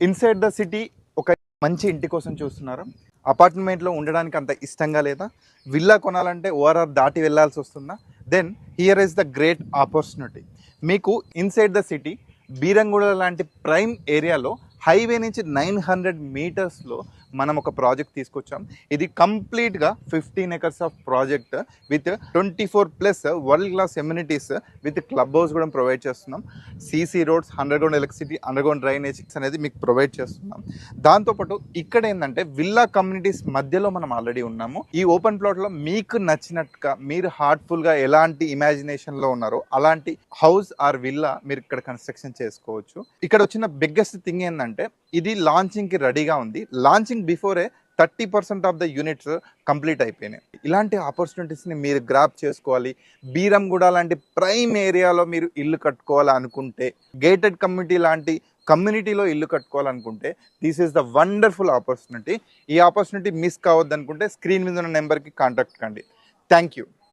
Inside the city ఒక మంచి ఇంటి కోసం చూస్తున్నారా? అపార్ట్మెంట్లో ఉండడానికి అంత ఇష్టంగా లేదా? విల్లా కొనాలంటే ఓఆర్ఆర్ దాటి వెళ్ళాల్సి వస్తుందా? Then here is the great opportunity. మీకు ఇన్సైడ్ ద సిటీ బీరంగూడ లాంటి ప్రైమ్ ఏరియాలో హైవే నుంచి 900 మీటర్స్లో మనం ఒక ప్రాజెక్ట్ తీసుకొచ్చాం. ఇది కంప్లీట్గా 15 acres of project with 24+ world class amenities with club house కూడా ప్రొవైడ్ చేస్తున్నాం. CC roads, underground electricity, underground drainage అనేది మీకు ప్రొవైడ్ చేస్తున్నాం. దాంతోపాటు ఇక్కడ ఏంటంటే విల్లా కమ్యూనిటీస్ మధ్యలో మనం ఆల్రెడీ ఉన్నాము. ఈ ఓపెన్ ప్లాట్లో మీకు నచ్చినట్టుగా మీరు హార్ట్ఫుల్గా ఎలాంటి ఇమాజినేషన్లో ఉన్నారో అలాంటి హౌస్ ఆర్ విల్లా మీరు ఇక్కడ కన్స్ట్రక్షన్ చేసుకోవచ్చు. ఇక్కడ వచ్చిన బిగ్గెస్ట్ థింగ్ ఏంటంటే ఇది లాంచింగ్కి రెడీగా ఉంది. Launching before 30% of the units complete అయిపోయినాయి. ఇలాంటి ఆపర్చునిటీస్ని మీరు గ్రాప్ చేసుకోవాలి. బీరంగూడ లాంటి ప్రైమ్ ఏరియాలో మీరు ఇల్లు కట్టుకోవాలి అనుకుంటే, గేటెడ్ కమ్యూనిటీ లాంటి కమ్యూనిటీలో ఇల్లు కట్టుకోవాలనుకుంటే this is the wonderful opportunity. ఈ ఆపర్చునిటీ మిస్ కావద్దు అనుకుంటే స్క్రీన్ మీద ఉన్న నెంబర్కి కాంటాక్ట్ కండి. Thank you.